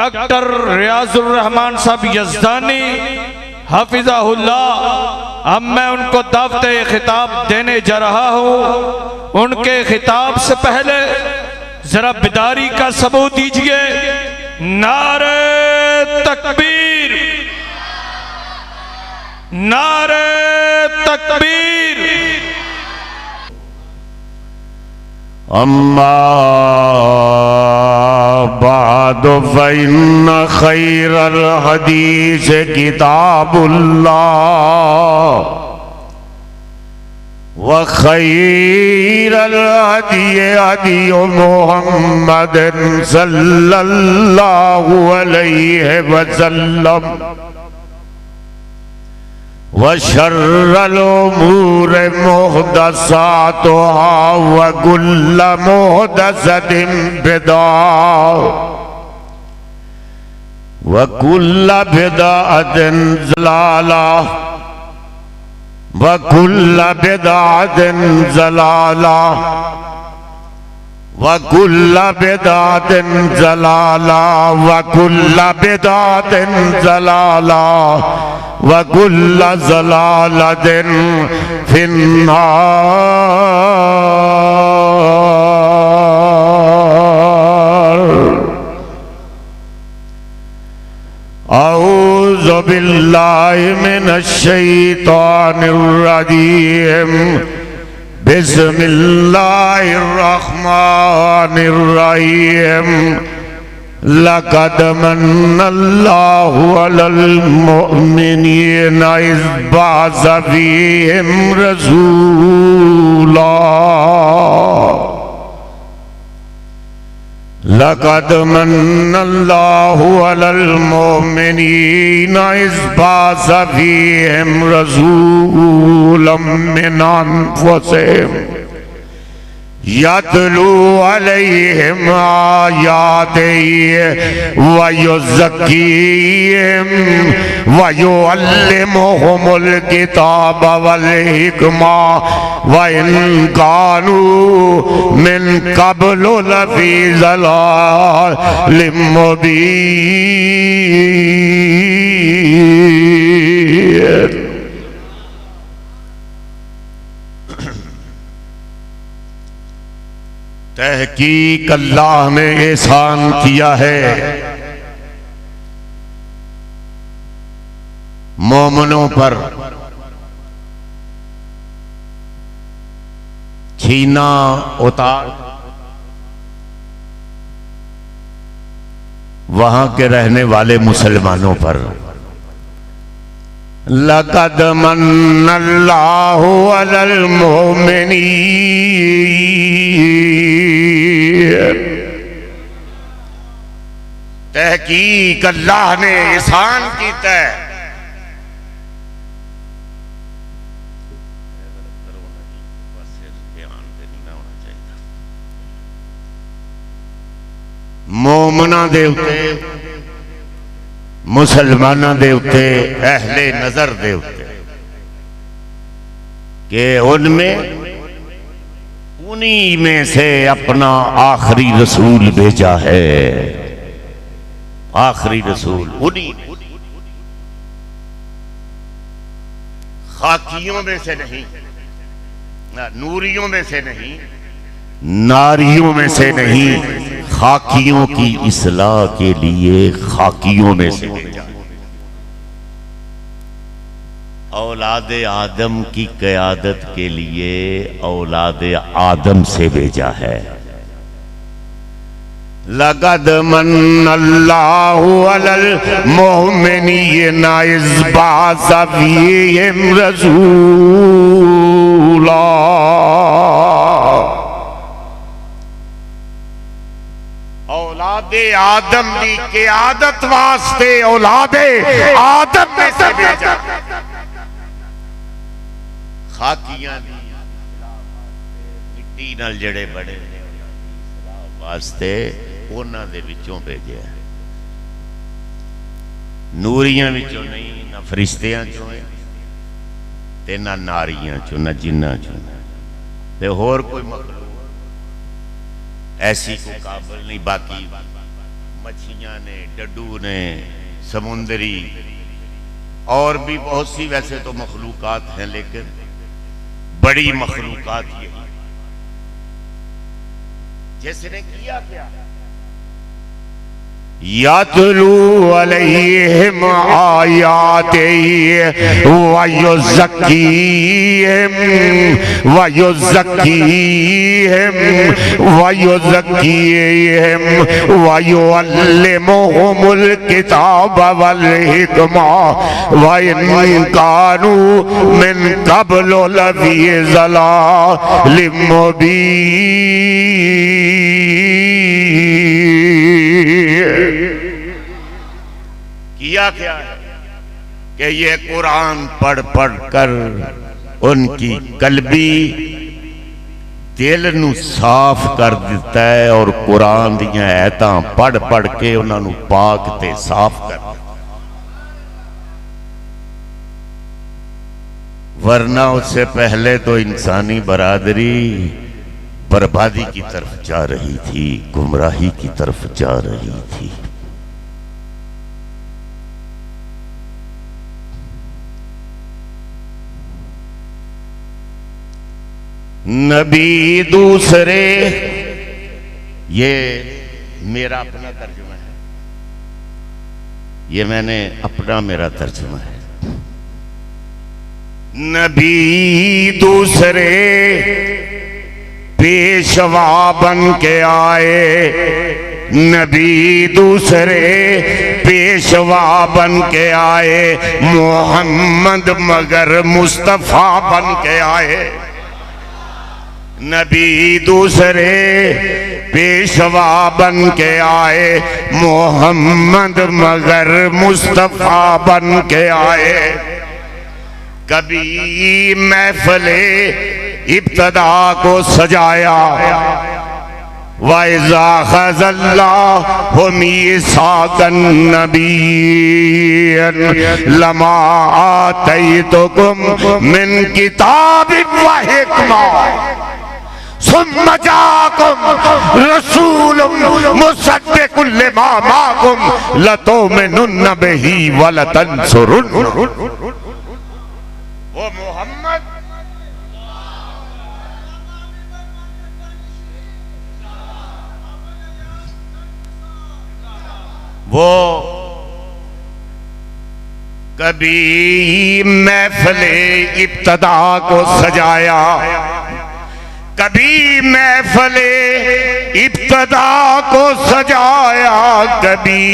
Doctor Riazur Rahman साहब यज़दानी हफिज़हुल्लाह, अब मैं उनको दावत खिताब देने जा रहा हूँ। उनके खिताब से पहले जरा बिदारी का सबूत दीजिए। नारे तकबीर, नारे तकबीर। अम्मा बाद फ़इन्न खैरल हदीस किताबुल्लाह व खैरल हदी हदी मुहम्मदिन सल्लल्लाहु अलैहि वसल्लम व शर्रल उमूर मुहदसातुहा व कुल्लु मुहदसतिन बिदअह व कुल्लु बिदअतिन ज़लालह व कुल्लु बिदअतिन ज़लालह व कुल्लु बिदअतिन ज़लालह व कुल्लु बिदअतिन ज़लालह व कुल्लु ज़लालतिन फिन्नार। औज़ु बिल्लाहि मिनश शैतानिर रजीम। बिस्मिल्लाहिर रहमानिर रहीम। लक़द मन्नल्लाहु अलल मुअमिनीना इज़ बअस फ़ीहिम रसूला। लक़द मन्नल्लाहु अलल मुअमिनीना इज़ बअस फ़ीहिम रसूलन मिन अनफुसिहिम यतलू अलैहिम आयातिही व युज़क्कीहिम व युअल्लिमुहुमुल किताब वल हिकमा व इन कानू मिन क़ब्लु लफ़ी ज़लालिम मुबीन। तहकीक अल्लाह ने एहसान किया है मोमिनों पर। छीना उतार वहां के रहने वाले मुसलमानों पर। लक़द मन्नल्लाहु अलल मुअमिनीन। तहकीक अल्लाह ने एहसान कीता है मोमना दे उत्ते, मुसलमाना दे उत्ते, अहले नजर दे उत्ते के उनमें उन्हीं में से अपना आखिरी रसूल भेजा है। आखिरी रसूल उन्हीं खाकियों में से नहीं, नूरियों में से नहीं, नारियों में से नहीं, खाकियों की इस्लाह के लिए खाकियों में से भेजा। औलाद आदम की क़यादत के लिए औलाद आदम से भेजा है। लक़द मन्नल्लाहु अलल मुअमिनीना इज़ बअस फ़ीहिम रसूला। औलादे आदम की क़यादत वास्ते औलादे आदम में से भेजा। खाकियां मिट्टी नाल जड़े बड़े वास्ते उन्हां दे विचों भेजे। नूरियां विचों नहीं, ना फरिश्तियां चों ते ना नारियां चों, ना जिन्नां चों, ते होर कोई मखलूक ऐसी को काबिल नहीं। बाकी मछलियां ने, डड्डू ने, समुंदरी और भी बहुत सी वैसे तो मखलूकात हैं, लेकिन बड़ी मखलूकात यही। जिसने किया क्या? यातलू अलैहिम आयातिही वयुज़क्कीहिम वयुअल्लिमुहुमुल किताब वल हिकमा व इन कानू मिन क़ब्लु लफ़ी ज़लालिम मुबीन। किया क्या है कि ये कुरान पढ़ पढ़ कर उनकी कल्बी दिल नू साफ कर दिता है और कुरान दियां आयतां पढ़ पढ़ के उन्होंने पाक ते साफ कर दिता। वरना उससे पहले तो इंसानी बरादरी बर्बादी की तरफ जा रही थी, गुमराही की तरफ जा रही थी। नबी दूसरे, ये मेरा अपना तर्जुमा है, ये मैंने अपना मेरा तर्जुमा है। नबी दूसरे पेशवा बन के आए, नबी दूसरे पेशवा बन के आए, मोहम्मद मगर मुस्तफा बन के आए। नबी दूसरे पेशवा बन के आए, मोहम्मद मगर मुस्तफा बन के आए। कभी महफिले इब्तदा को सजाया, वाइज़ा ख़ज़ल्लाहु मीसाक़न नबिय्यन लमा आतैतुकुम मिन किताबिन व हिकमा सुम्मा जाअकुम रसूलुम मुसद्दिक़ुन लिमा माअकुम लतु'मिनुन्न बिही व लतंसुरुन्ह। वो मोहम्मद वो कभी महफिले इब्तदा को सजाया, कभी महफिले इब्तदा को सजाया, कभी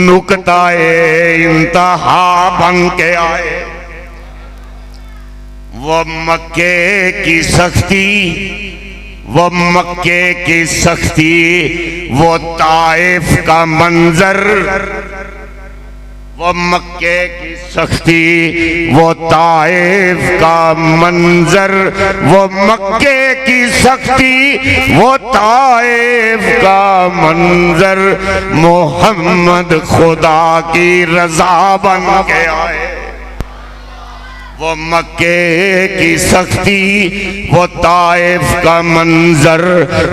नुक्ताए इंतहा बन के आए। वो मक्के की सख्ती, वो मक्के की सख्ती, वो ताइफ का मंजर, वो मक्के की सख्ती, वो ताइफ का मंजर, वो मक्के की सख्ती, वो ताइफ का मंजर, मोहम्मद खुदा की रजा बन के आए। वो मक्के की सख्ती, वो ताइफ का मंजर,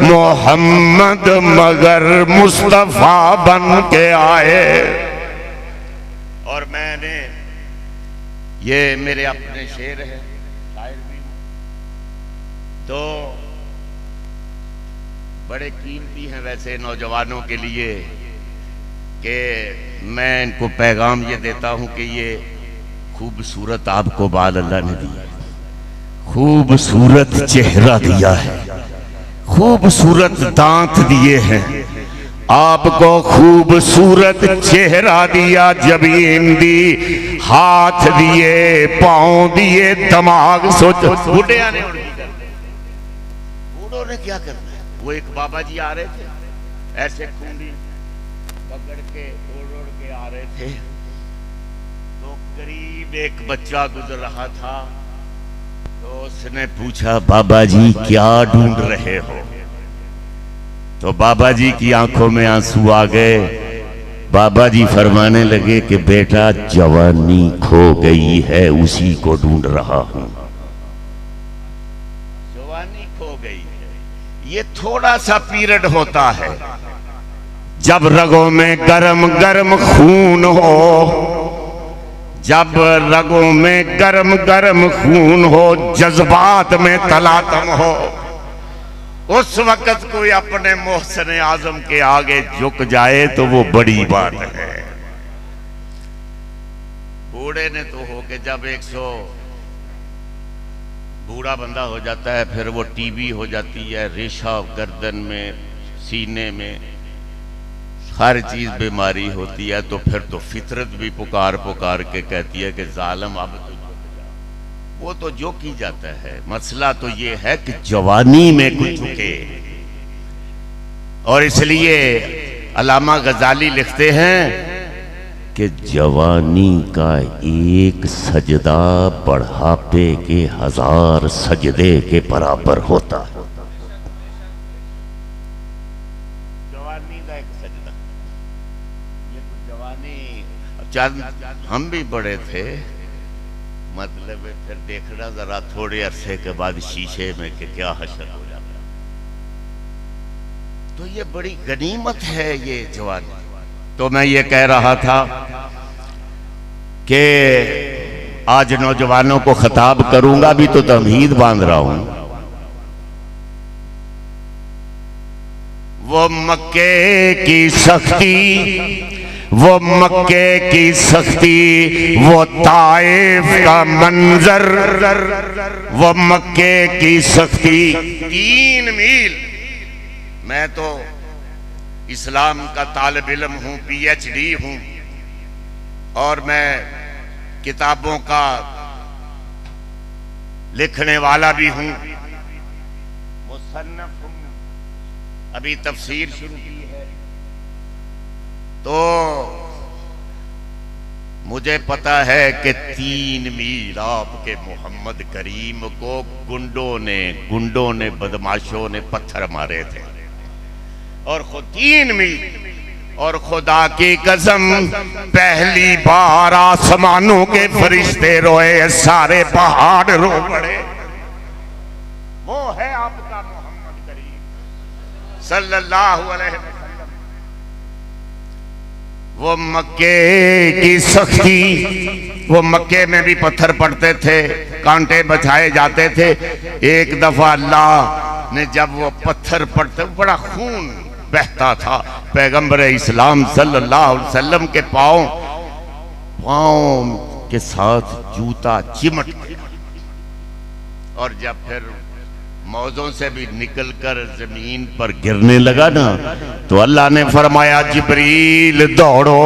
मोहम्मद मगर मुस्तफा बन के आए। और मैंने, ये मेरे अपने शेर है, शायर भी हूं, तो बड़े कीमती हैं वैसे नौजवानों के लिए कि मैं इनको पैगाम ये देता हूं कि ये खूबसूरत आपको बाल अल्लाह ने दिया, खूबसूरत चेहरा दिया है, खूबसूरत दांत दिए हैं आपको, खूबसूरत चेहरा दिया, जबीन दी, हाथ दिए, पांव दिए, दिमाग। सोचो बूढ़िया ने बूढ़ों ने क्या करना है। वो एक बाबा जी आ रहे थे, ऐसे खूंडी पकड़ के ओढ़ के आ रहे थे, तो करीब एक बच्चा गुजर रहा था, तो उसने पूछा बाबा जी क्या ढूंढ रहे हो? तो बाबा जी की आंखों में आंसू आ गए। बाबा जी फरमाने लगे कि बेटा जवानी खो गई है, उसी को ढूंढ रहा हूं। जवानी खो गई है, ये थोड़ा सा पीरियड होता है जब रगों में गरम गरम खून हो, जब रगों में गरम गरम खून हो, जज्बात में तलातम हो, उस वक्त कोई अपने मोहसिन आजम के आगे झुक जाए तो वो बड़ी बात है। बूढ़े ने तो हो के जब 100 बूढ़ा बंदा हो जाता है, फिर वो टीबी हो जाती है, रेशा गर्दन में, सीने में, हर चीज बीमारी होती है, तो फिर तो फितरत भी पुकार पुकार के कहती है कि जालिम अब तो वो तो जो की जाता है। मसला तो ये है कि जवानी में कुछ झुके, और इसलिए अल्लामा गजाली लिखते हैं कि जवानी का एक सजदा बढ़ापे के 1000 सजदे के बराबर होता है। जवानी का एक सजदा, ये कुछ जवानी, चंद हम भी बड़े थे, मतलब फिर देखना जरा थोड़े अरसे के बाद शीशे में कि क्या हशर हो जाता। तो ये बड़ी गनीमत है ये जवानी। तो मैं ये कह रहा था कि आज नौजवानों को खिताब करूंगा भी तो तमहीद बांध रहा हूं। वो मक्के की सख्ती, वो मक्के की सख्ती, वो ताइफ का मंजर, वो मक्के की सख्ती। 3 मील, मैं तो इस्लाम का तालिब इल्म हूं, PhD हूं, और मैं किताबों का लिखने वाला भी हूं, मुसन्नफ हूं, अभी तफसीर शुरू की है। तो मुझे पता है कि 3 मील आपके मोहम्मद करीम को गुंडों ने बदमाशों ने पत्थर मारे थे, और खुद 3 मील। और खुदा की कसम, पहली बार आसमानों के फरिश्ते रोए, सारे पहाड़ रो पड़े। वो है आपका मोहम्मद करीम सल्लल्लाहु अलैहि वसल्लम। वो मक्के की सख्ती, वो मक्के में भी पत्थर पड़ते थे, कांटे बछाए जाते थे। एक दफा अल्लाह ने जब वो पत्थर पड़ते, बड़ा खून बहता था, पैगंबर इस्लाम सल्लल्लाहु अलैहि वसल्लम के पांव के साथ जूता चिमट गया, और जब फिर मौजों से भी निकलकर जमीन पर गिरने लगा ना, तो अल्लाह ने फरमाया, जिब्रील दौड़ो,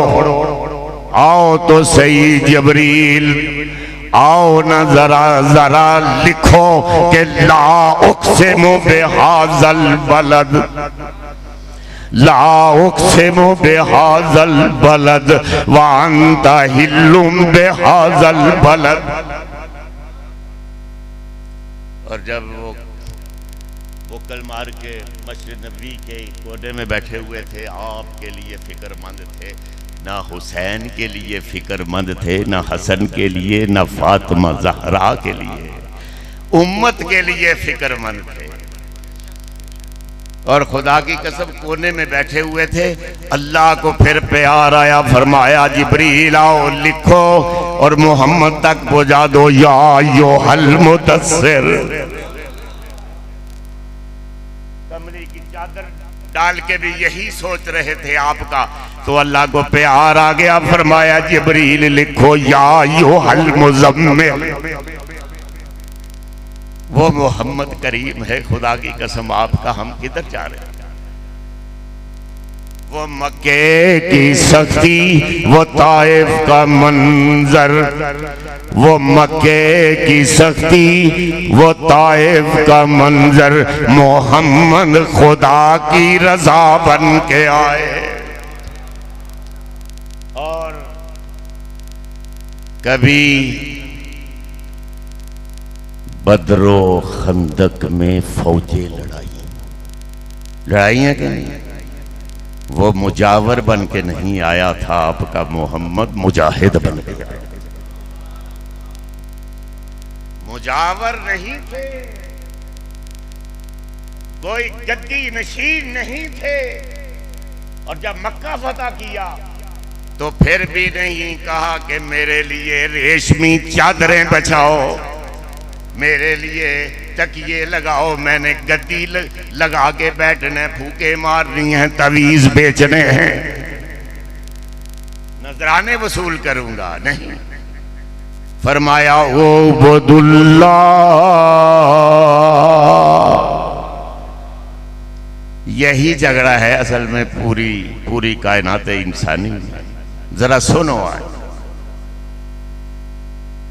आओ तो सही जिब्रील, आओ ना जरा लिखो कि ला उक़्सिमु बिहाज़ल बलद, ला उक़्सिमु बिहाज़ल बलद व अंत हिल्लुम बिहाज़ल बलद। और जब वो बुक्कल मार के मस्जिद नबी के कोने में बैठे हुए थे, आपके लिए फिक्रमंद थे, ना हुसैन के लिए फिक्रमंद थे, ना हसन के लिए, ना फातिमा ज़हरा के लिए, उम्मत के लिए फिक्रमंद थे। और खुदा की कसम कोने में बैठे हुए थे। अल्लाह को फिर प्यार आया, फरमाया जिब्रील आओ लिखो और मोहम्मद तक पहुंचा दो, या अय्युहल मुदस्सिर। कमरे की चादर डाल के भी यही सोच रहे थे आपका, तो अल्लाह को प्यार आ गया, फरमाया जिब्रील लिखो या अय्युहल मुज़म्मिल। वो मोहम्मद करीम है, खुदा की कसम आपका हम किधर जा रहे हैं। वो मक्के की सख्ती, वो ताइफ का मंजर, वो मक्के की सख्ती, वो ताइफ का मंजर, मोहम्मद खुदा की रजा बन के आए। और कभी बदरो खंदक में फौजें लड़ाई है कि नहीं? वो मुजावर बन के नहीं आया था आपका मोहम्मद, मुजाहिद बन के आया। मुजावर नहीं थे, कोई गद्दी नशीन नहीं थे, और जब मक्का फतह किया तो फिर भी नहीं कहा कि मेरे लिए रेशमी चादरें बचाओ, मेरे लिए तकिए लगाओ, मैंने गद्दी लगा के बैठने, फूके मारनी है, तवीज बेचने हैं, नजराने वसूल करूंगा नहीं। फरमाया ओ बदुल्ला, यही झगड़ा है असल में पूरी कायनात इंसानी। जरा सुनो आज,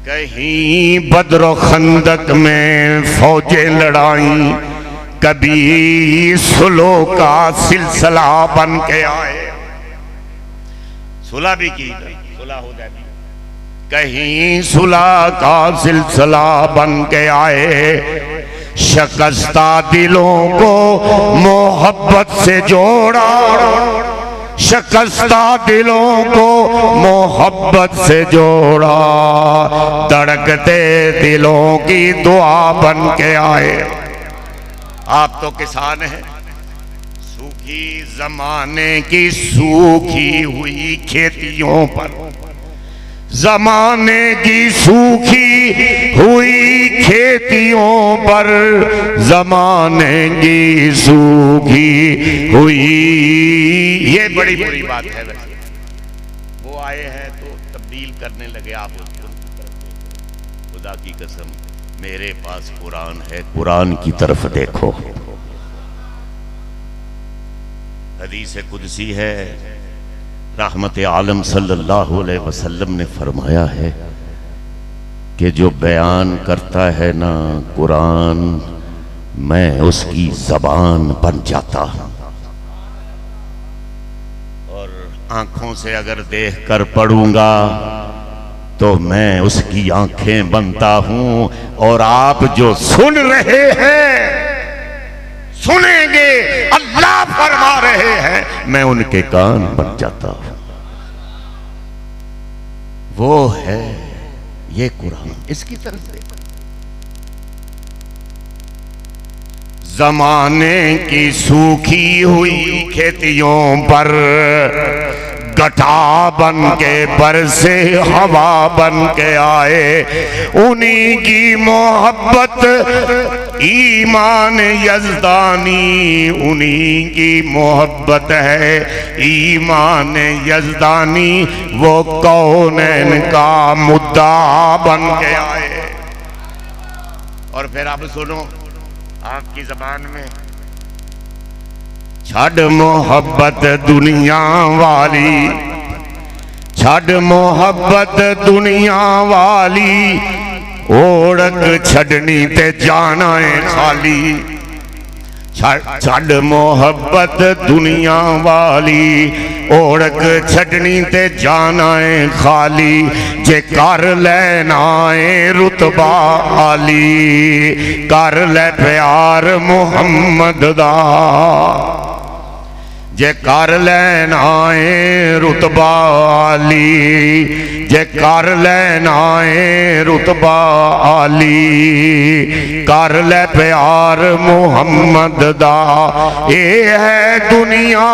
कहीं बद्र खंदक में फौजें लड़ाई, कभी सुलो का सिलसिला बन के आए, सुलह भी की, सुलह हो जाती, कहीं सुलह का सिलसिला बन के आए, शिकस्ता दिलों को मोहब्बत से जोड़ा, शिकस्ता दिलों को मोहब्बत से जोड़ा, धड़कते दिलों की दुआ बन के आए। आप तो किसान हैं, सूखी जमाने की सूखी हुई खेतियों पर, जमाने की सूखी हुई खेतियों पर, जमाने की सूखी हुई, ये बड़ी बुरी बात है। वैसे वो आए हैं तो तब्दील करने लगे, आप उसको खुदा की कसम, मेरे पास कुरान है, कुरान की तरफ देखो। हदीस कुदसी है, रहमत आलम सल्लल्लाहु अलैहि वसल्लम ने फरमाया है कि जो बयान करता है ना कुरान, मैं उसकी जबान बन जाता हूं, और आंखों से अगर देख कर पढ़ूंगा तो मैं उसकी आंखें बनता हूं, और आप जो सुन रहे हैं, सुनेंगे, अल्लाह फरमा रहे हैं, मैं उनके कान बन जाता हूं। वो है ये कुरान, इसकी तरफ देखो। जमाने की सूखी हुई खेतियों पर गठा बन के बरसे, हवा बन के आए, उन्हीं की मोहब्बत ईमान यज़दानी, उन्हीं की मोहब्बत है ईमान यज़दानी, वो कौनैन का मुद्दा बन के आए। और फिर आप सुनो आपकी जबान में, छड़ मोहब्बत दुनिया वाली, छड़ मोहब्बत दुनिया वाली, ओढ़क छड़नी ते जाना है खाली, छड़ मोहब्बत दुनिया वाली, ओढ़क छड़नी ते जाना है खाली, जे कर लेना है रुतबा आली, कर ले प्यार मुहम्मद दा, जे कर लेना है रुतबा आली, जे कर लेना है रुतबा आली, कर ले प्यार मुहम्मद दा, ये है दुनिया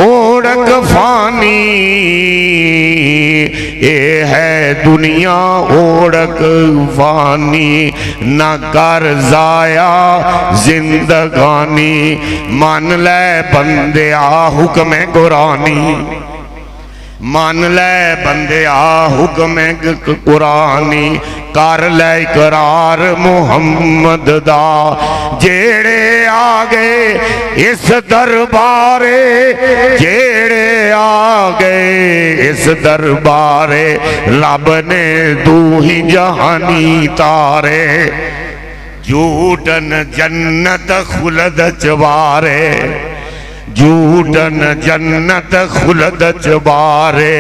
ओढ़क फानी, ये है दुनिया ओढ़क फानी, न कर जाया जिंदगानी, मान ले बंदिया हुक्म कुरानी, मान ले बंदिया हुक्म कुरानी, कर ले इकरार मुहम्मद दा, जेड़े आ गए इस दरबारे, जेड़े आ गए इस दरबारे, रब ने दू ही जहानी तारे, झूठन जन्नत खुलद चवारे, झूठन जन्नत खुलद चवारे,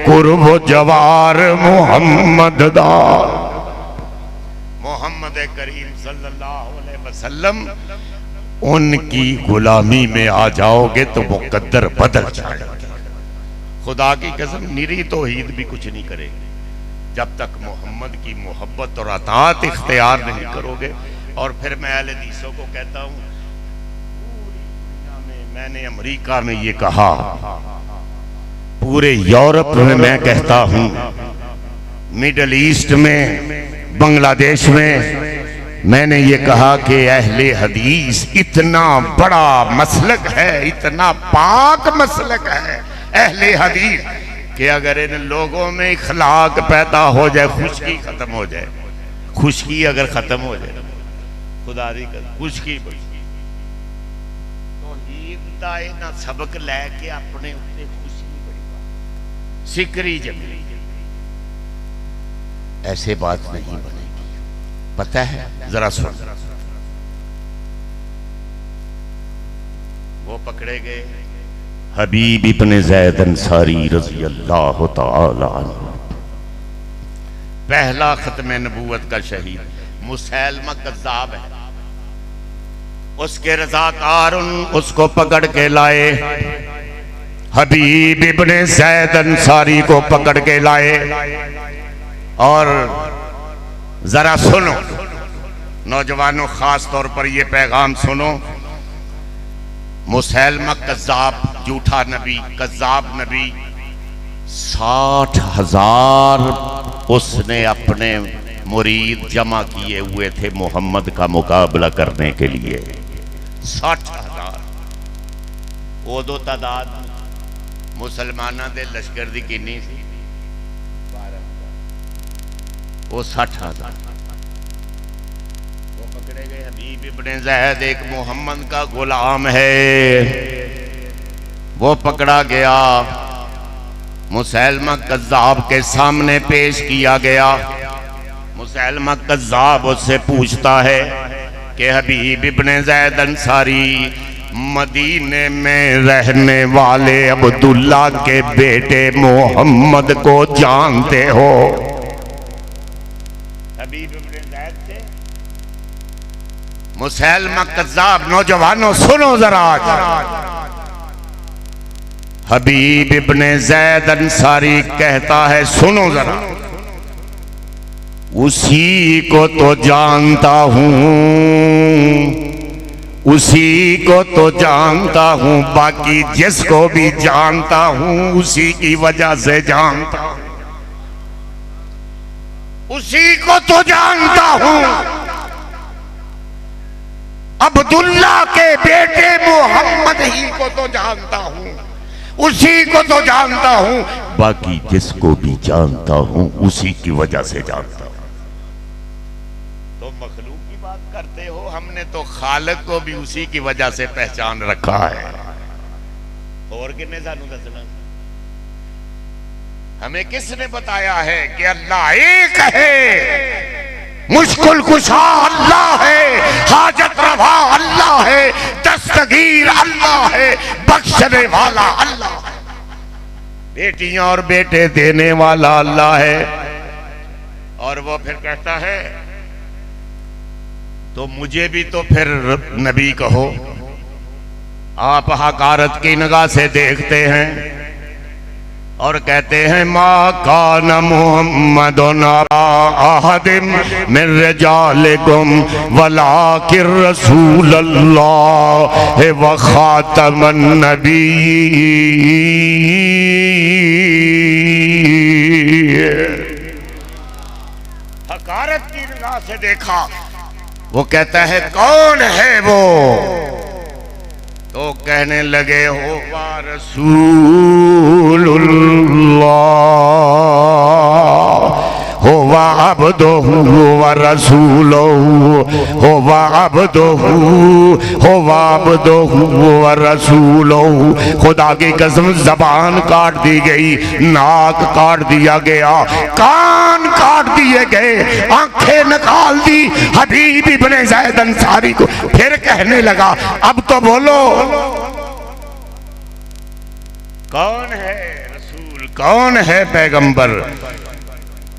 कुर्ब जवार मुहम्मद दा। मोहम्मद करीम सल्लल्लाहु अलैहि वसल्लम, उनकी गुलामी में आ जाओगे तो मुकद्दर बदल जाएगा। खुदा की कसम, निरी तौहीद भी कुछ नहीं करेगी जब तक मोहम्मद की मोहब्बत और अताअत इख्तियार नहीं करोगे। और फिर मैं अहले हदीसों को कहता हूँ, पूरी दुनिया में मैंने अमेरिका में ये कहा, पूरे यूरोप में मैं कहता हूं, मिडल ईस्ट में, बांग्लादेश में मैंने ये कहा कि अहले हदीस इतना बड़ा मसलक है, इतना पाक मसलक है अहले हदीस कि अगर इन लोगों में इखलाक पैदा हो जाए, खुशकी खत्म हो जाए, खुशकी अगर खत्म हो जाए, खुदा दी कसम खुशकी ना सबक लैके अपने उत्ते खुशी बड़ी सिकरी जमी, ऐसे बात नहीं बनेगी। पता है, जरा सुन, वो पकड़े गए हबीब इब्ने ज़ैद अंसारी रज़ी अल्लाह तआला अन्हु, पहला खत्म नबूवत का शहीद, मुसैलमा कज़्ज़ाब है, उसके रज़ाकार उसको पकड़ के लाए, हबीब इब्ने ज़ैद अंसारी को पकड़ के लाए। और जरा सुनो नौजवानों, खास तौर पर यह पैगाम सुनो, मुसैलमा कज़्ज़ाब, झूठा नबी, कज़्ज़ाब नबी, 60,000 उसने अपने मुरीद जमा किए हुए थे मोहम्मद का मुकाबला करने के लिए। 60,000 उदो तादाद मुसलमाना दे लश्कर दी किन्नी सी? 12,000। वो 60,000 वो पकड़े गए। हबीब इब्ने ज़ैद एक मोहम्मद का गुलाम है, वो पकड़ा गया, मुसैलमा कज़्ज़ाब के सामने पेश किया गया। मुसैलमा कज़्ज़ाब उससे पूछता है कि हबीब इब्ने ज़ैद अंसारी, मदीने में रहने वाले अब्दुल्ला के बेटे मोहम्मद को जानते हो? हबीब इब्ने ज़ैद से मुसैलमा कज़्ज़ाब, नौजवानों सुनो जरा, हबीब इब्ने ज़ैद अंसारी कहता है, सुनो जरा, उसी को तो जानता हूं, उसी को तो जानता हूं, बाकी जिसको भी जानता हूं उसी की वजह से जानता हूं, उसी को तो जानता हूं, अब्दुल्ला के बेटे मोहम्मद ही को तो जानता हूं, उसी को तो जानता हूं, बाकी जिसको भी जानता हूं उसी की वजह से जानता हूं। तो मखलूक की बात करते हो, हमने तो खालिक को भी उसी की वजह से पहचान रखा है। और किसने सानू दसना? हमें किसने बताया है कि अल्लाह एक है, मुश्किल कुशा अल्लाह है, हाजत रवा अल्लाह है, दस्तगीर अल्लाह है, बख्शने वाला अल्लाह है, बेटियां और बेटे देने वाला अल्लाह है। और वो फिर कहता है, तो मुझे भी तो फिर नबी कहो। आप हकारत की निगाह से देखते हैं और कहते हैं, मा कान मुहम्मदुन अबा अहदिम मिन रिजालिकुम वलाकिर रसूलल्लाह व खातमन नबीय्यीन। हकारत की निगाह से देखा, वो कहता है, कौन है वो? तो कहने लगे, हो वा रसूलुल्लाह, हो वा अब्दुहु व रसूलुहु, हो वा अब्दुहु, हो वा अब्दुहु व रसूलुहु। खुदा की कसम, जबान काट दी गई, नाक काट दिया गया, कान काट दिए गए, आंखें निकाल दी हबीब इब्ने ज़ैद अंसारी को। फिर कहने लगा, अब तो बोलो, कौन है रसूल, कौन है पैगंबर?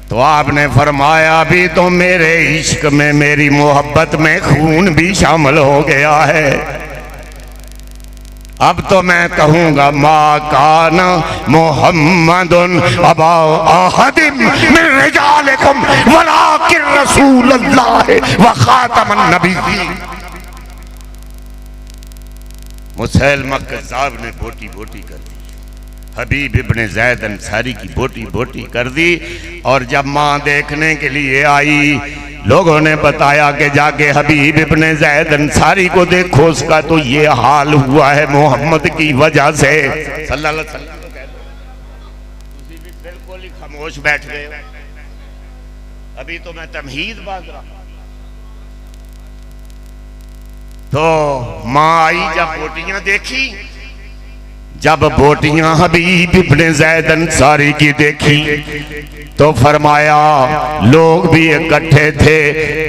तो आपने फरमाया, अभी तो मेरे इश्क में, मेरी मोहब्बत में खून भी शामिल हो गया है। अब तो मैं कहूंगा, मा काना मुहम्मदुन अबा अहदिम मिन रिजालिकुम वलाकिन रसूलुल्लाह व खातमन नबिय्यीन। मुसैलमा कज़्ज़ाब ने बोटी बोटी कर दी, हबीब इब्ने ज़ैद अंसारी की बोटी बोटी कर दी। और जब माँ देखने के लिए आई, लोगों ने बताया कि जाके हबीब इब्ने ज़ैद अंसारी को देखो, उसका तो ये हाल हुआ है मोहम्मद की वजह से सल्लल्लाहु अलैहि वसल्लम। तुसी भी बिल्कुल ही खामोश बैठ गए हो, अभी तो मैं तमहीद बांध रहा हूं। तो माँ आई, जब बोटियां देखी, जब बोटियां हबीब इब्ने ज़ैद अंसारी की देखी तो फरमाया, लोग भी इकट्ठे थे,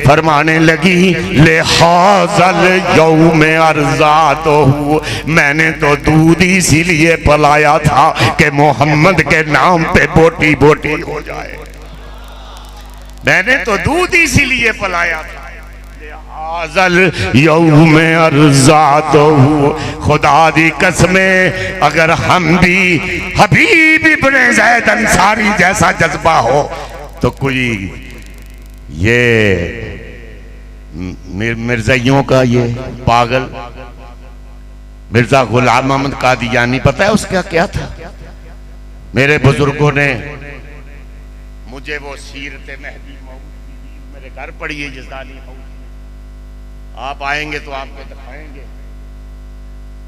फरमाने लगी लिहाज़ल यौम अर्ज़ा तो मैंने तो दूध इसीलिए पलाया था कि मोहम्मद के नाम पे बोटी बोटी हो जाए। मैंने तो दूध इसीलिए पलाया था लिहाज़ल यौम अर्ज़ा तो। खुदा दी कसमें, अगर हम भी हबीब इब्ने ज़ैद अंसारी जैसा जज्बा हो तो कोई ये मिर्ज़ाइयों का ये पागल मिर्ज़ा गुलाम अहमद कादियानी, पता है उसका क्या था? मेरे बुजुर्गों ने मुझे वो सीरत महदी मेरे घर पड़ी है जज़दानी, आप आएंगे तो आपको दिखाएंगे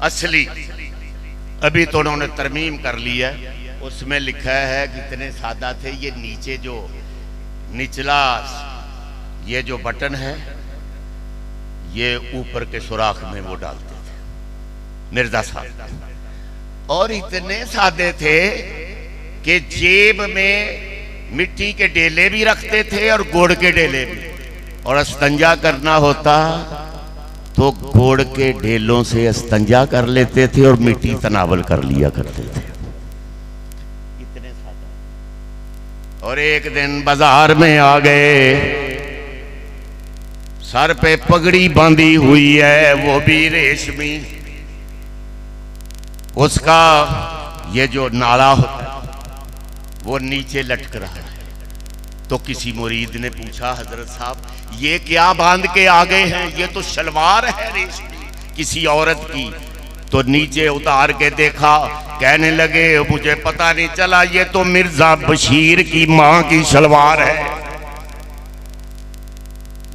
असली। अभी तो उन्होंने तरमीम कर लिया, उसमें लिखा है कितने सादा थे ये, नीचे जो निचला ये जो बटन है ये ऊपर के सुराख में वो डालते थे मिर्जा साहब। और इतने सादे थे कि जेब में मिट्टी के डेले भी रखते थे और गुड़ के डेले भी, और अस्तंजा करना होता तो गुड़ के ढेलों से अस्तंजा कर लेते थे और मिट्टी तनावल कर लिया करते थे। इतने सादा। और एक दिन बाजार में आ गए, सर पे पगड़ी बांधी हुई है, वो भी रेशमी, उसका ये जो नाला होता है वो नीचे लटक रहा है। तो किसी मुरीद ने पूछा, हजरत साहब ये क्या बांध के आ गए हैं? ये तो शलवार है रेशमी किसी औरत की। तो नीचे उतार के देखा, कहने लगे मुझे पता नहीं चला, ये तो मिर्जा बशीर की मां की शलवार है।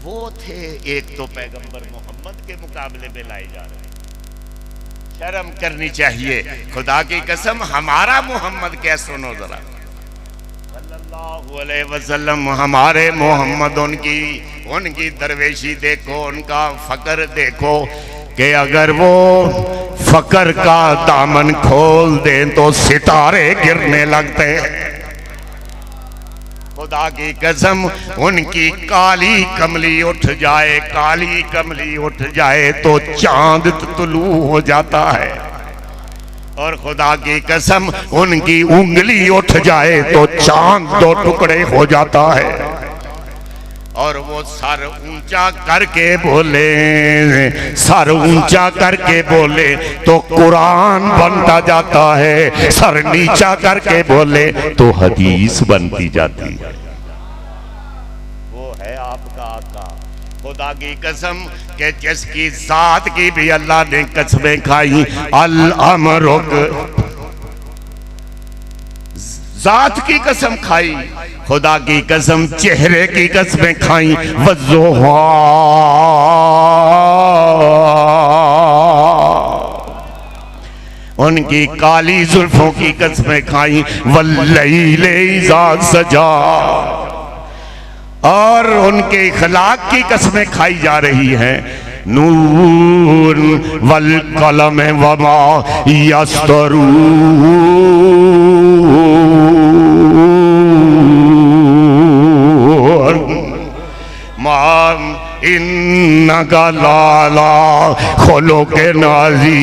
वो थे एक तो पैगंबर मोहम्मद के मुकाबले में लाए जा रहे। शर्म करनी चाहिए, खुदा की कसम। हमारा मोहम्मद क्या, सुनो जरा, सल्लल्लाहु अलैहि वसल्लम, हमारे मोहम्मद, उनकी दरवेशी देखो, उनका फकर देखो कि अगर वो फकर का दामन खोल दें तो सितारे गिरने लगते हैं। खुदा की कसम, उनकी काली कमली उठ जाए, काली कमली उठ जाए तो चांद तुलू हो जाता है। और खुदा की कसम, उनकी उंगली उठ जाए तो चांद दो टुकड़े हो जाता है। और वो सर ऊंचा करके बोले, सर ऊंचा करके बोले तो कुरान बनता जाता है, सर नीचा करके बोले तो हदीस बनती जाती है। वो है आपका आका। खुदा की कसम के जिसकी जात की भी अल्लाह ने कसमें खाई, अल अमरुक, जात की कसम खाई, खुदा की कसम चेहरे की कसमें खाई, वज़ोहा, उनकी काली जुल्फों की कसमें खाई, वल्लैले इज़ा सजा, और उनके इखलाक की कसमें खाई जा रही हैं। नून वल कलम वमा यस्तरून, माम इन्नका लाला खुलुक़िन अज़ीम।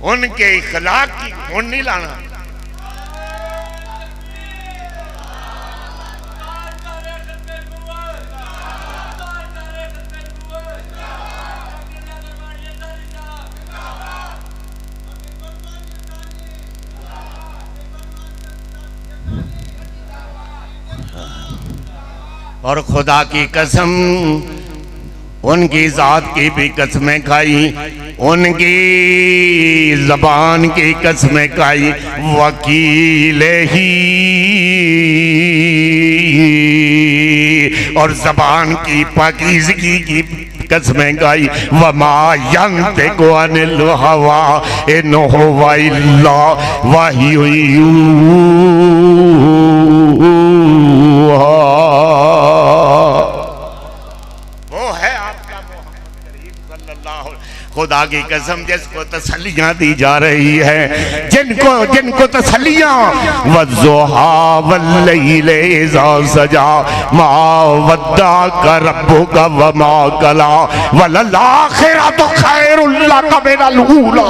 उनके इखलाक की खून नहीं लाना। और खुदा की कसम उनकी जात की भी कसमें खाई, उनकी जबान की कसमें खाई। वकील ही और जबान की पाकीज़गी की कसमें गाई। वमा यंतिकु अनिल हवा इन हुवा इल्ला वह्यु यूहा। वो है आपका मोहम्मद करीम सल्लल्लाहु। खुदा की कसम जिसको तसल्लियां दी जा रही है, जिनको तसल्लियां वज़ुहा वल्लैले इज़ा सजा मा वद्दाका रब्बुका वमा कला वलल आखिरतु खैरुल लका मिनल ऊला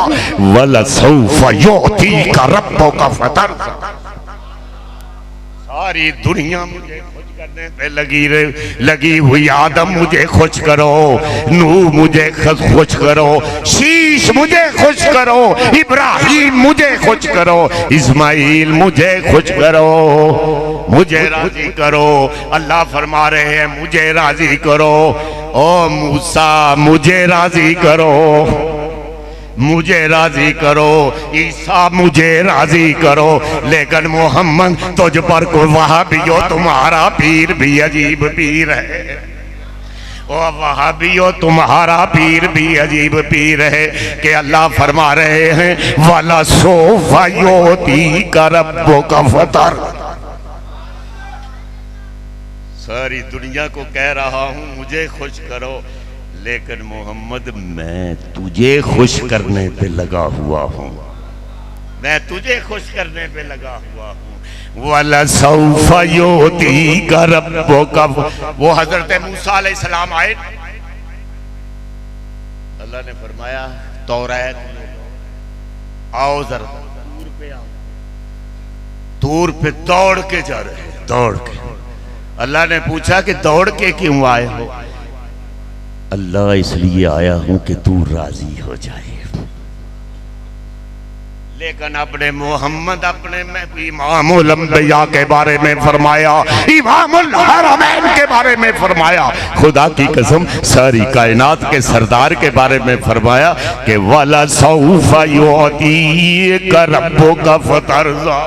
वलसौफा युअतीका रब्बुका फतरदा। सारी दुनिया मुझे खुश करने पे लगी हुई। आदम मुझे खुश करो, नूह मुझे खुश करो, शीश मुझे खुश करो, इब्राहिम मुझे खुश करो, इस्माइल मुझे खुश करो, मुझे राजी करो। अल्लाह फरमा रहे हैं मुझे राजी करो। ओ मूसा मुझे राजी करो, मुझे राजी करो। ईसा मुझे राजी करो। लेकिन मोहम्मद तुझ पर को वहाबियो तुम्हारा पीर भी अजीब पीर है। ओ वहाबियो तुम्हारा पीर भी अजीब पीर है कि अल्लाह फरमा रहे हैं वाला सोफा योती का रब्बुका फतर। सारी दुनिया को कह रहा हूं मुझे खुश करो, लेकिन मोहम्मद मैं तुझे खुश करने पे लगा हुआ हूँ, मैं तुझे खुश करने पे लगा हुआ हूँ। वाला सौफा युअतीका रब्बुका। वो हजरत मूसा अलैहिस्सलाम आए, अल्लाह ने फरमाया तौरात आओ जरा तूर पे आओ। तूर पे दौड़ के जा रहे हैं, दौड़ के। अल्लाह ने पूछा कि दौड़ के क्यों आए हो? अल्लाह इसलिए आया हूं कि तू राजी हो जाए। लेकिन अपने मोहम्मद अपने में इमामुल अंबिया के बारे में फरमाया, इमामुल हरमैन के बारे में फरमाया, खुदा की कसम सारी कायनात के सरदार के बारे में फरमाया कि वाला सौफा युअतीका रब्बुका फतरदा।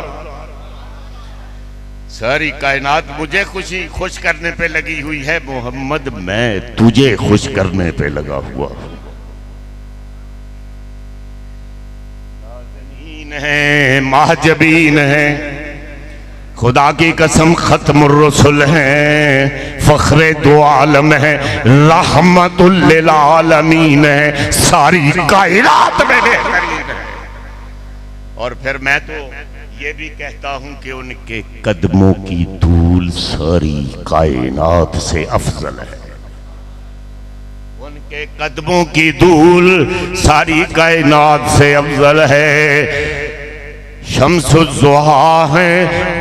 सारी कायनात मुझे खुश करने पे लगी हुई है, मोहम्मद मैं तुझे खुश करने पे लगा हुआ हूं। नाज़नीन है, महजबीन है, खुदा की कसम खत्मुर रसूल है, फख्रे दो आलम है, रहमतुल लिल आलमीन है, सारी कायनात में बेहतरीन है। और फिर मैं तो ये भी कहता हूं कि उनके कदमों की धूल सारी कायनात से अफजल है। उनके कदमों की धूल सारी कायनात से अफजल है। शम्सुज़्ज़ुहा है,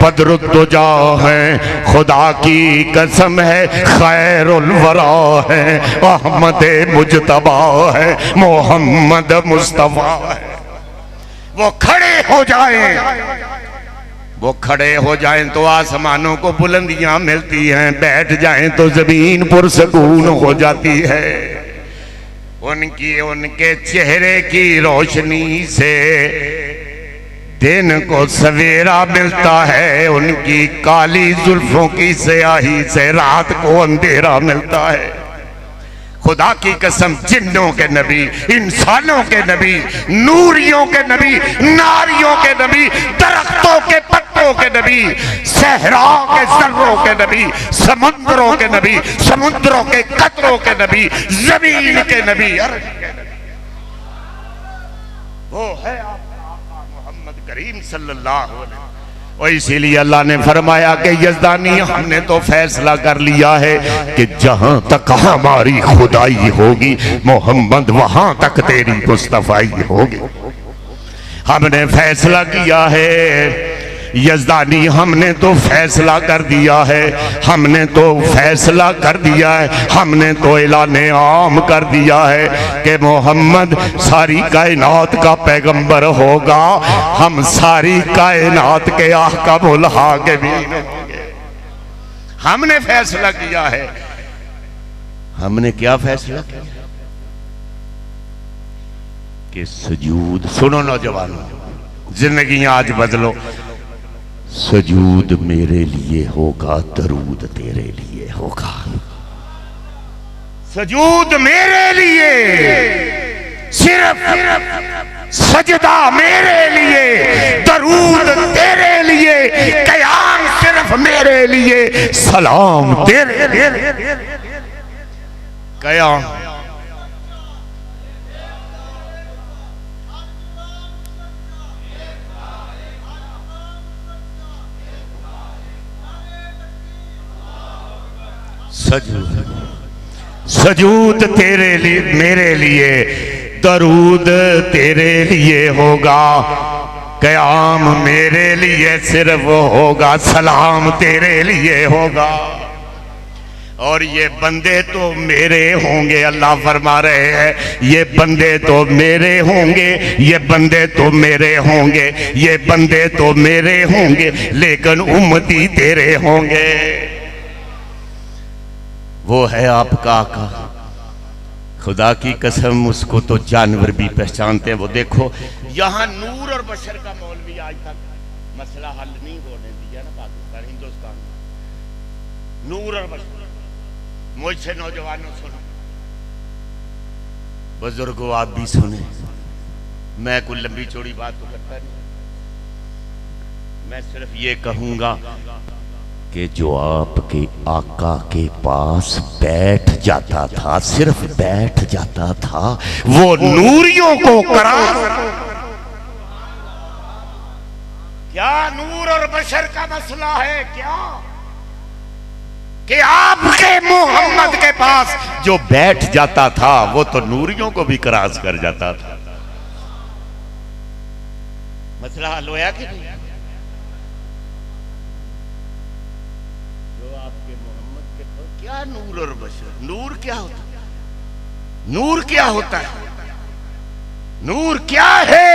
बद्रुद्दुजा है, खुदा की कसम है खैरुल वरा है, अहमद मुज्तबा है, मोहम्मद मुस्तफा है। वो खड़े हो जाएं, वो खड़े हो जाएं तो आसमानों को बुलंदियां मिलती हैं, बैठ जाएं तो जमीन पुरसकून हो जाती है। उनके चेहरे की रोशनी से दिन को सवेरा मिलता है, उनकी काली जुल्फों की स्याही से रात को अंधेरा मिलता है। खुदा की कसम जिन्नों के नबी, इंसानों के नबी, नूरियों के नबी, नारियों के नबी, दरख्तों के पत्तों के नबी, सहरा के सर्रों के नबी, समुद्रों के नबी, समुद्रों के कतरों के नबी, जमीन के नबी, अर्ज़ के नबी, वो है आपका आका मोहम्मद करीम सल्लल्लाहु अलैहि वसल्लम। और इसीलिए अल्लाह ने फरमाया कि यज़दानी हमने तो फैसला कर लिया है कि जहां तक हमारी खुदाई होगी मोहम्मद वहां तक तेरी मुस्तफाई होगी। हमने फैसला किया है यज़दानी, हमने तो फैसला कर दिया है, हमने तो फैसला कर दिया है, हमने तो ऐलाने आम कर दिया है कि मोहम्मद सारी कायनात का पैगंबर होगा। हम सारी कायनात के अहकामुल हाकिमीन होंगे, हमने फैसला किया है। हमने क्या फैसला किया कि सजूद, सुनो नौजवानों, जिंदगी आज बदलो। सजूद मेरे लिए होगा, दरूद तेरे लिए होगा। सजूद मेरे लिए, सिर्फ सजदा मेरे लिए, दरूद तेरे लिए, कयाम सिर्फ मेरे लिए, सलाम तेरे लिए। कयाम सजूद तेरे लिए, मेरे लिए, दरूद तेरे लिए होगा, कयाम मेरे लिए सिर्फ होगा, सलाम तेरे लिए होगा। और ये बंदे तो मेरे होंगे, अल्लाह फरमा रहे हैं, ये बंदे तो मेरे होंगे, ये बंदे तो मेरे होंगे, ये बंदे तो मेरे होंगे, लेकिन उम्मती तेरे होंगे। वो है आपका आका, खुदा की कसम, उसको तो जानवर भी पहचानते हैं। वो देखो यहाँ नूर और बशर का मौलवी आज तक मसला हल नहीं होने दिया ना पाकिस्तान, हिंदुस्तान में। नूर और बशर, मुझसे नौजवानों सुनो, बुजुर्गों आप भी सुने, मैं कोई लंबी चौड़ी बात तो करता नहीं, मैं सिर्फ ये कहूंगा कि जो आपके आका के पास बैठ जाता था, सिर्फ बैठ जाता था, वो नूरियों को करा। क्या नूर और बशर का मसला है क्या कि आपके मोहम्मद के पास जो बैठ जाता था वो तो नूरियों को भी क्रॉस कर जाता था? मसला हल होया कि नहीं? क्या नूर और बशर, नूर क्या होता है? नूर क्या होता है? नूर क्या है?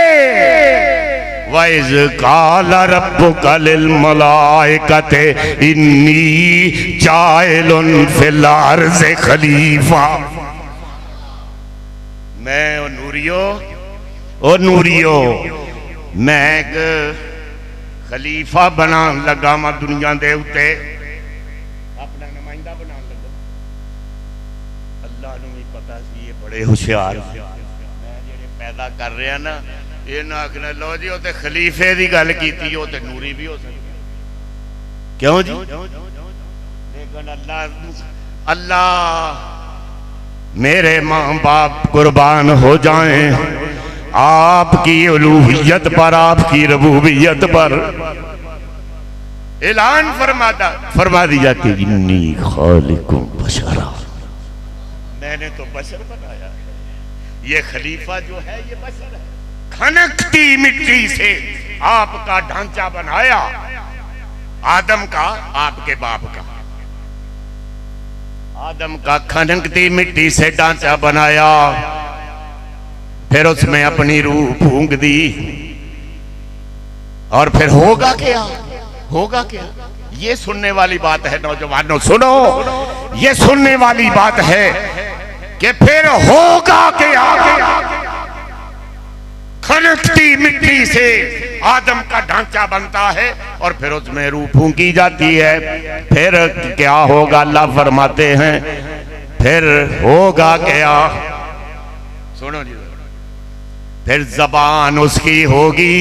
वैज़ काल रब्बुका लिल मलाइकते इन्नी जाइलुन फिल अर्ज़ि खलीफा। मैं और नूरियो मैं एक खलीफा बना लगा मैं दुनिया दे उते, होशियार पैदा कर रहे हैं ना, ये ना आखना लो जी वो खलीफे की गल की, नूरी भी हो सकती, क्यों जी? लेकिन अल्लाह मेरे माँ बाप कुर्बान हो जाएं आपकी उलूहियत पर, आपकी रबूबियत पर। ऐलान फरमा दिया कि इन्नी खालिकुम बशरा, मैंने तो बशर बनाया है। ये खलीफा जो है ये बशर है, खनकती मिट्टी से आपका ढांचा बनाया, आदम का, आपके बाप का, आदम का खनकती मिट्टी से ढांचा बनाया, फिर उसमें अपनी रूह फूंक दी, और फिर होगा क्या? होगा क्या? ये सुनने वाली बात है नौजवानों, सुनो, ये सुनने वाली बात है कि फिर होगा क्या? खनकती मिट्टी से आदम का ढांचा बनता है और फिर उसमें रूह फूंकी जाती है। फिर क्या होगा? अल्लाह फरमाते हैं फिर होगा क्या? सुनो जी, फिर जबान उसकी होगी,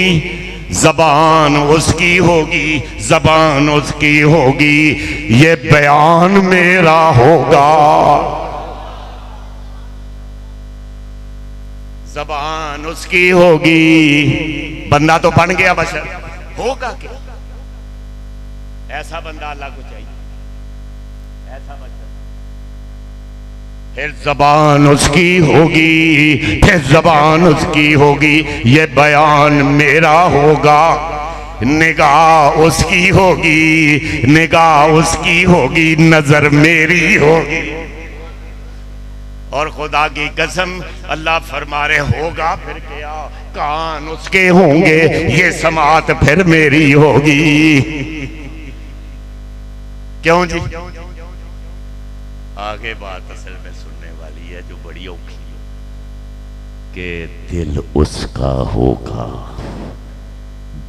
जबान उसकी होगी, जबान उसकी होगी, ये बयान मेरा होगा। जबान उसकी होगी, बंदा तो बन गया बशर, होगा क्या? ऐसा बंदा अल्लाह को चाहिए, ऐसा बशर। फिर जबान उसकी होगी, फिर जबान उसकी होगी, ये बयान मेरा होगा। निगाह उसकी होगी, निगाह उसकी होगी, नजर मेरी होगी। और खुदा की कसम अल्लाह फरमा रहे होगा फिर क्या? कान उसके होंगे, ये समात फिर मेरी होगी। क्यों जी? आगे बात असल में सुनने वाली है जो बड़ी औखी है कि दिल उसका होगा,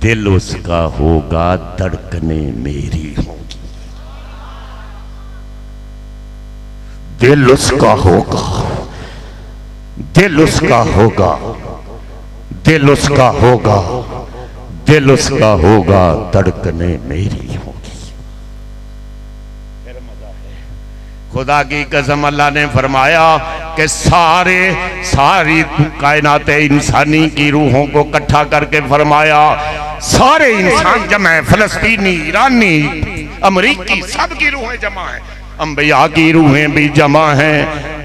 दिल उसका होगा, धड़कने मेरी होगी। दिल उसका होगा, दिल उसका होगा, दिल उसका होगा, दिल उसका होगा, धड़कने मेरी होगी। खुदा की कसम अल्लाह ने फरमाया कि सारी कायनात इंसानी की रूहों को इकट्ठा करके फरमाया, सारे इंसान जमा है, फलस्तीनी, ईरानी, अमरीकी, सब की रूहें जमा है। अंबिया की रूहें भी जमा हैं,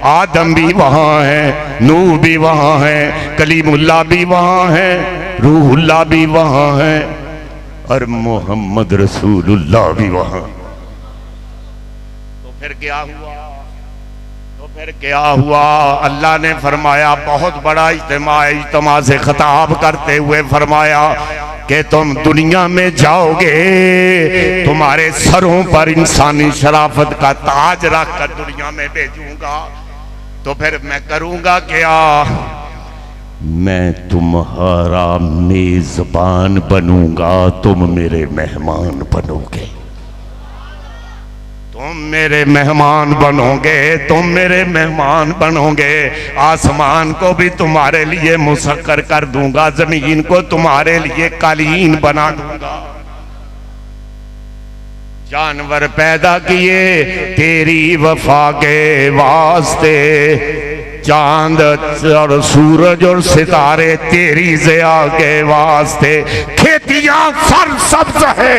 आदम भी वहां है, नूह भी वहां है, कलीमुल्लाह भी वहां है, रूहुल्लाह भी वहां है, और मोहम्मद रसूलुल्लाह भी वहां। फिर क्या हुआ? तो फिर क्या हुआ? अल्लाह ने फरमाया, बहुत बड़ा इज्तिमा है, इज्तिमा से खिताब करते हुए फरमाया कि तुम दुनिया में जाओगे, तुम्हारे सरों पर इंसानी शराफत का ताज रख कर दुनिया में भेजूंगा। तो फिर मैं करूंगा क्या? मैं तुम्हारा मेजबान बनूंगा, तुम मेरे मेहमान बनोगे, तुम मेरे मेहमान बनोगे, तुम मेरे मेहमान बनोगे। आसमान को भी तुम्हारे लिए मुसक्कर कर दूंगा, जमीन को तुम्हारे लिए कालीन बना दूंगा। जानवर पैदा किए तेरी वफा के वास्ते, चांद और सूरज और सितारे तेरी ज़िया के वास्ते। खेतियां सरसब्ज है,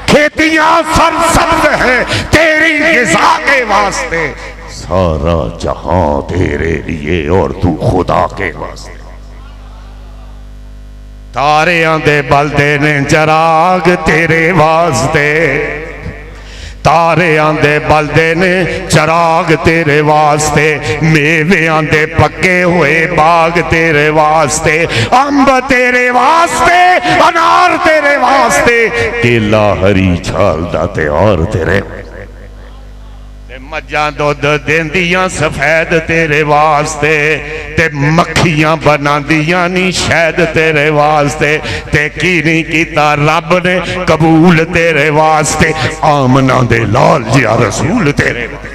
खेतियां सरसब्ज है तेरी ग़िज़ा के वास्ते। सारा जहां तेरे लिए और तू खुदा के वास्ते। तारियां दे बलदे ने चराग तेरे वास्ते, तारे आंदे बलदे ने चराग तेरे वास्ते। मेवे आंदे पक्के हुए बाग तेरे वास्ते, अंब तेरे वास्ते, अनार तेरे वास्ते, केला हरी छाल दा त्यार तेरे, मज्जां दुध देंदियां सफेद तेरे वास्ते, ते मक्खियां बनांदियां नी शहद तेरे वास्ते। ते की नहीं कीता रब ने कबूल तेरे वास्ते, आमना दे लाल जिया रसूल तेरे वास्ते।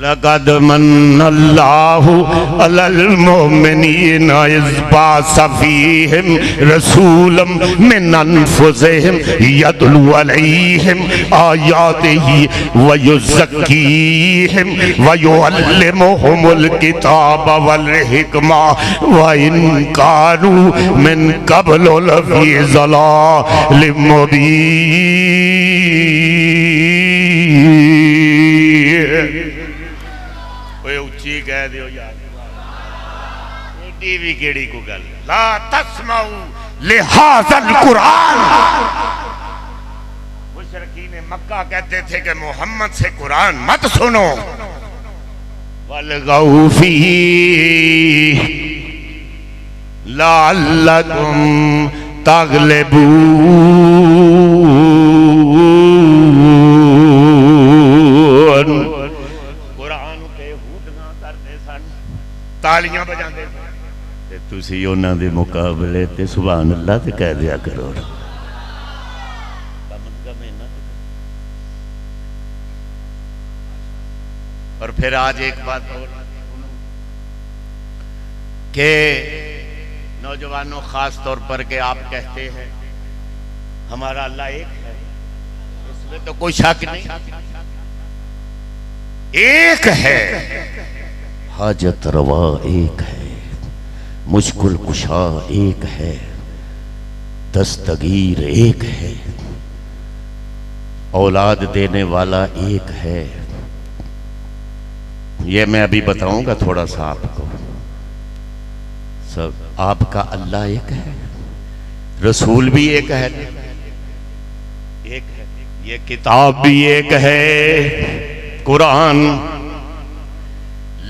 लक़द मन्नल्लाहु अलल मोमिनीना इज़ बअसा फ़ीहिम रसूलन मिन अनफुसिहिम यतलू अलैहिम आयातिही व युज़क्कीहिम व युअल्लिमुहुमुल किताब वल हिकमा व इन कानू मिन क़ब्लु लफ़ी ज़लालिम मुबीन। उच्ची कह दियो यार, एडी भी केड़ी को गल। ला तस्माऊ लिहाज़ल कुरान। मुशरिकीन मक्का कहते थे कि मोहम्मद से कुरान मत सुनो। वलगऊ फीही लअल्लकुम तग़लिबून। तालियां बजाते थे, तुसी उन्हां दे मुकाबले ते सुभान अल्लाह ते कह दिया करो। और फिर आज एक बात और के नौजवानों, खास तौर पर के आप कहते हैं हमारा अल्लाह एक है, इसमें तो कोई शक नहीं, एक है। हाजत रवा एक है, मुश्किल कुशा एक है, दस्तगीर एक है, औलाद देने वाला एक है। ये मैं अभी बताऊंगा थोड़ा सा आपको। सब आपका अल्लाह एक है, रसूल भी एक है, एक है, ये किताब भी एक है कुरान,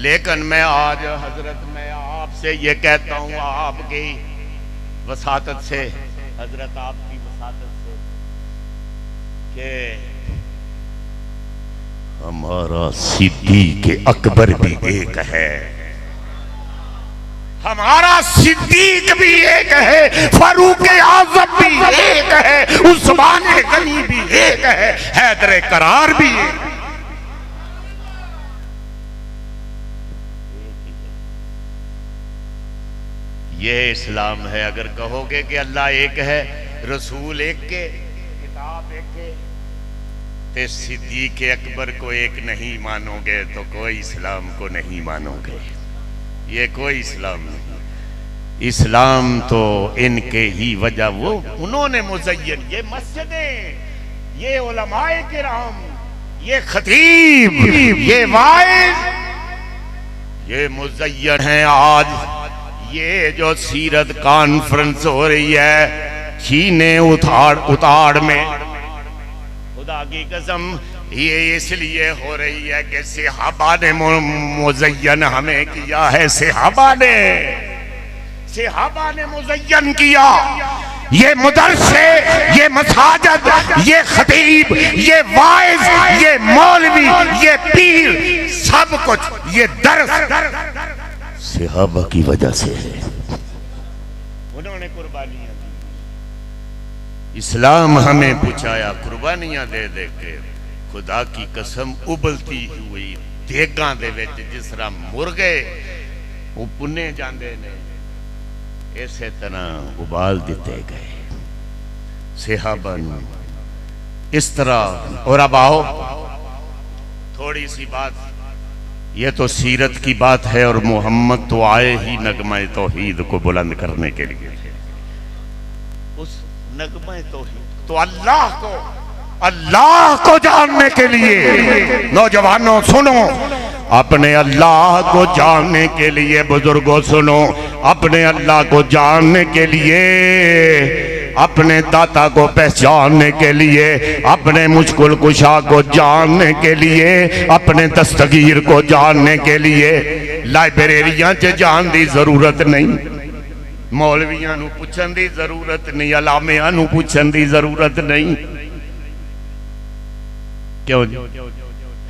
लेकिन मैं आज हजरत मैं आपसे ये कहता हूँ आपकी वसातत से, हजरत आपकी वसातत से, कि हमारा सिद्दीक अकबर भी एक है, हमारा सिद्दीक भी एक है, फारूक आजम भी एक है, उस्मान गनी भी एक है, हैदर करार भी एक है। ये इस्लाम है। अगर कहोगे कि अल्लाह एक है, रसूल एक के, किताब एक के, ते सिद्दीक अकबर को एक नहीं मानोगे तो कोई इस्लाम को नहीं मानोगे। ये कोई इस्लाम नहीं। इस्लाम तो इनके ही वजह, वो उन्होंने मुज़य्यन, ये मस्जिदें, ये उलमाए किराम, ये खतीब, ये वाइज, ये मुज़य्यन है। आज ये जो सीरत कॉन्फ्रेंस हो रही है छीने उताड़ में, खुदा की कसम ये इसलिए हो रही है कि सहाबा ने मुज़य्यन हमें किया है, सहाबा ने मुज़य्यन किया। ये मदरसे, ये मसाजिद, ये खतीब, ये वाइज, ये मौलवी, ये पीर, सब कुछ ये दर्स सहाबा की वजह से है। उन्होंने कुर्बानियां दी, इस्लाम हमें पुछाया कुर्बानियां दे दे के। खुदा की कसम उबलती हुई देगां दे विच जिस तरह मुर्गे वो पुने जाते ने, इसे तरह उबाल दिते गए सहाबा ने इस तरह। और अब आओ थोड़ी सी बात, ये तो सीरत की बात है, और मोहम्मद तो आए ही नगमा तौहीद को बुलंद करने के लिए। उस नगमा तौहीद तो अल्लाह को जानने के लिए, नौजवानों सुनो, अपने अल्लाह को जानने के लिए, बुजुर्गों सुनो, अपने अल्लाह को जानने के लिए, अपने दाता को पहचानने के लिए, अपने मुश्किल कुशा को जानने के लिए, अपने दस्तगीर को जानने के लिए लाइब्रेरियां च जान दी जरूरत नहीं, मौलवियां नू पुछन दी जरूरत नहीं, अलामियां नू पुछन दी जरूरत नहीं। क्यों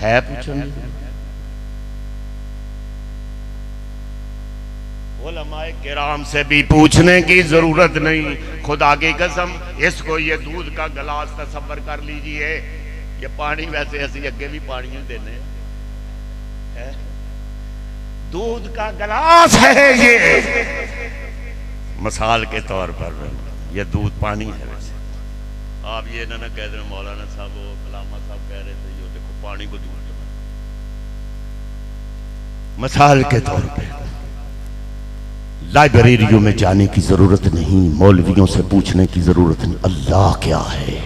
है पुछन दी? उलमाए किराम से भी पूछने की जरूरत नहीं। खुदा की कसम, इसको ये दूध का गिलास तसव्वुर कर लीजिए, ये पानी, वैसे असि अगे भी पानी देने, दूध का गिलास है ये, मिसाल के तौर पर ये दूध पानी है। वैसे आप ये ना कह दें मौलाना साहब, वो कलामा साहब कह रहे थे, ये देखो पानी को दूध, मिसाल के तौर पर लाइब्रेरियों में जाने की जरूरत नहीं, मौलवियों से पूछने की जरूरत नहीं, अल्लाह क्या है।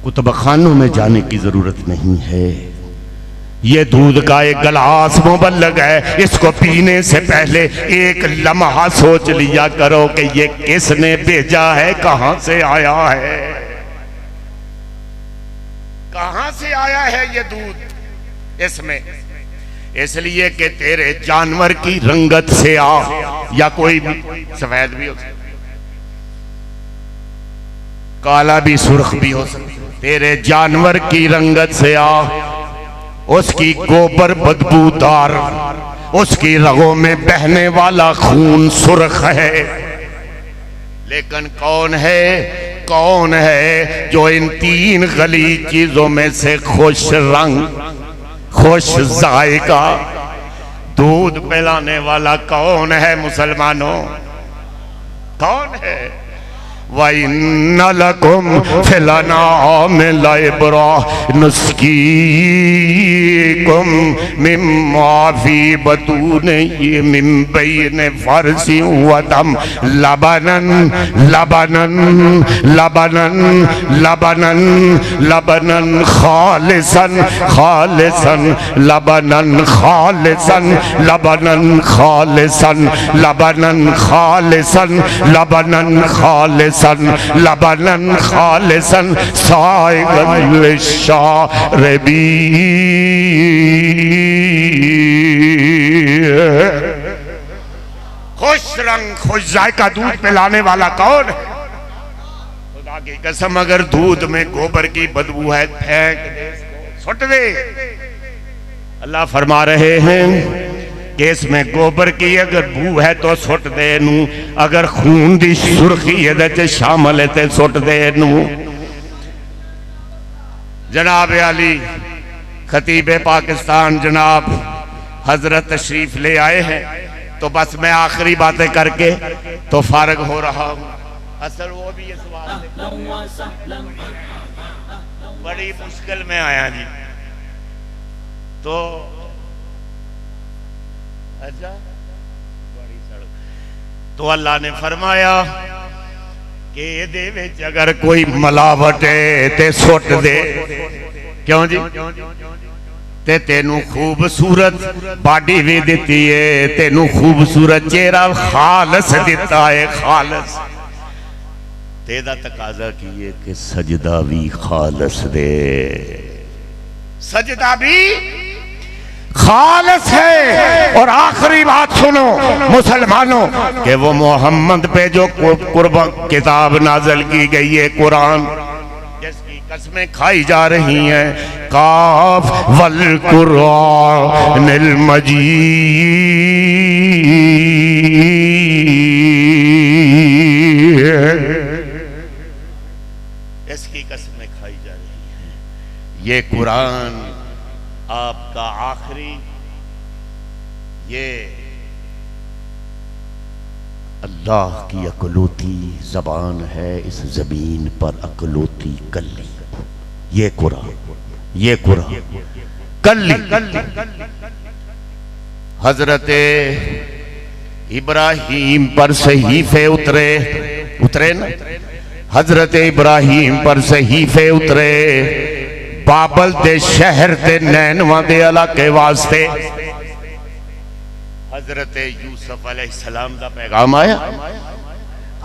कुतुबखानों में जाने की जरूरत नहीं है। ये दूध का एक गिलास मुबल्लग है, इसको पीने से पहले एक लम्हा सोच लिया करो कि ये किसने भेजा है, कहां से आया है, कहां से आया है ये दूध इसमें। इसलिए कि तेरे जानवर की रंगत से आ, या कोई भी सफेद भी हो सकता, काला भी सुर्ख भी हो सकता, तेरे जानवर की रंगत से आ, उसकी गोबर बदबूदार, उसकी रगों में बहने वाला खून सुर्ख है। लेकिन कौन है जो इन तीन गली चीजों में से खुश रंग, खुश जायका दूध पिलाने वाला कौन है मुसलमानों? कौन है? वइन्न लकुम फिल अनआम लइब्रा नुस्कीकुम मिम्मा फी बतूनिही मिन बैन फरसिन व दम लबनन लबनन लबनन लबनन लबनन खालिसन खालिसन लबनन खालिसन लबनन खालिसन लबनन खालिसन लबनन खालिसन खालिसन लबनन खालिसन साइगन लिशारबी। खुश रंग खुश जायका दूध पिलाने वाला कौन है? खुदा की कसम, अगर दूध में गोबर की बदबू है फेंक दे, सुट दे। अल्लाह फरमा रहे हैं कि इसमें गोबर की अगर बू है तो सुट दे नू, अगर खून दी सुर्खी ये शामिल है तो सुट दे नू। जनाब अली खतीब पाकिस्तान जनाब हजरत तशरीफ ले आए हैं, तो बस मैं आखिरी बातें करके तो फारग हो रहा हूं। असल वो भी इस बात बड़ी मुश्किल में आया जी, तो अच्छा बड़ी सड़क, तो अल्लाह ने फरमाया कि ये अगर कोई मिलावट है ते सुट दे। क्यों जी? ते तेनू खूबसूरत बाडी भी दिती है, तेनू खूबसूरत चेहरा खालस दिता है, खालस। तेरा तकाजा की है कि सजदा भी खालस दे, सजदा भी खालस है। और आखिरी बात सुनो मुसलमानों, कि वो मोहम्मद पे जो कुर्बान किताब नाजल की गई है, कुरान, जिसकी कसमें खाई जा रही हैं, काफ वल कुरानिल मजीद, इसकी कसमें खाई जा रही हैं। ये कुरान आपका आखिरी, ये अल्लाह की अकलौती जबान है, इस जमीन पर अकलौती कल्ली। ये कुरान, ये कुरान कल्ली। हजरत इब्राहिम पर सहीफे उतरे ना, हजरत इब्राहिम पर सहीफे उतरे बाबल दे शहर दे नैनवा दे इलाके वास्ते। हजरत यूसुफ अलैहिस्सलाम दा पैगाम आया,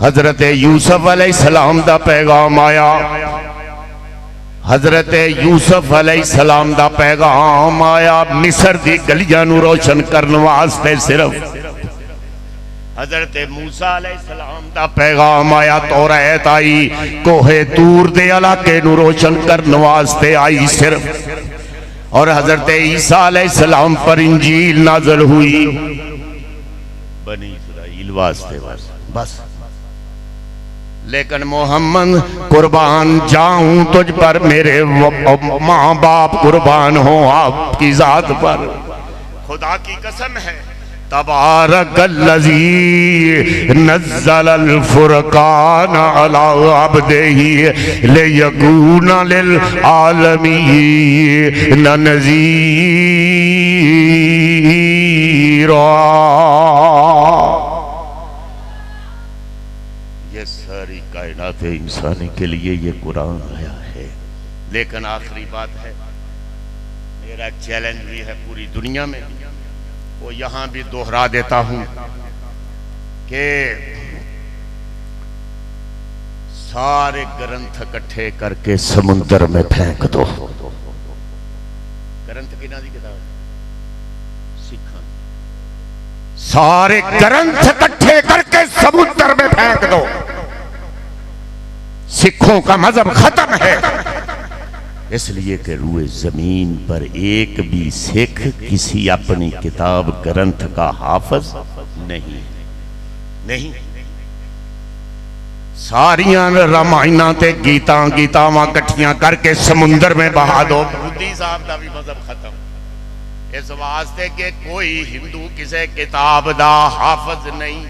हजरत यूसुफ अलैहिस्सलाम दा पैगाम आया, हजरत यूसुफ अलैहिस्सलाम दा पैगाम आया मिस्र दी गलियां नू रोशन करने वास्ते। सिर्फ हजरत मूसा अलैहिस्सलाम दा पैगाम आया, तौरात आई कोहे तूर दे इलाके नू रोशन करने वास्ते आई सिर्फ। और हजरत ईसा अलैहिस्सलाम पर इंजील नाज़िल हुई बनी इस्राइल वास्ते बस। लेकिन मोहम्मद कुर्बान जाऊं तुझ पर, मेरे माँ बाप कुर्बान हो आपकी जात पर। खुदा की कसम है, तबारकल्लज़ी नज़्ज़लल फुरक़ान अला अब्दिही लियकूना लिल आलमीन नज़ीरा। ये सारी कायनात इंसानी के लिए ये कुरान आया है। लेकिन आखिरी बात है, मेरा चैलेंज भी है पूरी दुनिया में, वो यहां भी दोहरा देता हूं कि सारे ग्रंथ इकट्ठे करके समुद्र में फेंक दो। ग्रंथ किना दी किताब? सिखा। सारे ग्रंथ इकट्ठे करके समुद्र में फेंक दो। सिखों का मजहब खत्म है, इसलिए कि रूए जमीन पर एक भी सिख किसी अपनी किताब ग्रंथ का हाफिज नहीं। सारियां रामायणा ते गीतावां कट्ठियां करके समुद्र में बहा दो। मोदी साहब का भी मजहब खत्म, इस वास्ते कि कोई हिंदू किसी किताब दा हाफिज नहीं।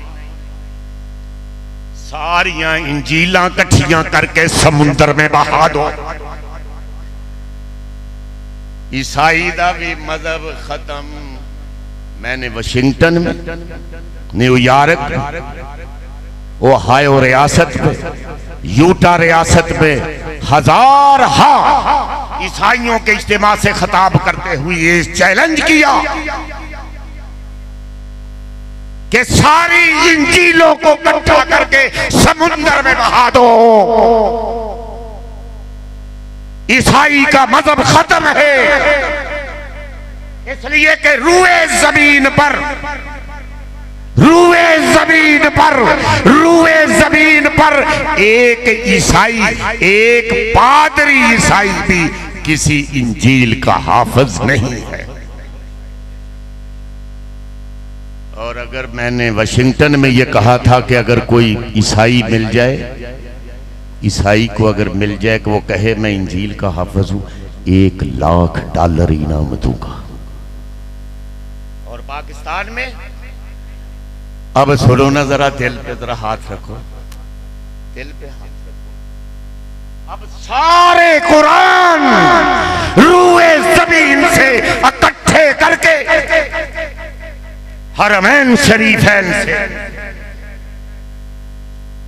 सारियां इंजीलां कट्ठियां करके समुद्र में बहा दो। ईसाई का भी मजहब खत्म। मैंने वाशिंगटन में, न्यूयॉर्क, ओहायो रियासत में, यूटा रियासत में हजार ईसाइयों के इज्तिमा से खिताब करते हुए ये चैलेंज किया कि सारी इंजीलों को इकट्ठा करके समुद्र में बहा दो। ईसाई का मजहब खत्म है, इसलिए कि रूए जमीन पर एक ईसाई, एक पादरी ईसाई भी किसी इंजील का हाफिज नहीं है। और अगर मैंने वाशिंगटन में यह कहा था कि अगर कोई ईसाई मिल जाए, ईसाई को अगर मिल जाए कि वो कहे मैं इंजील का हाफिज हूं, $1,00,000 इनाम दूंगा। और पाकिस्तान में अब सुनो ना, जरा दिल पे जरा हाथ रखो, दिल पे हाथ रखो। अब सारे कुरान रूए जमीन से इकट्ठे करके हरमैन शरीफैन से,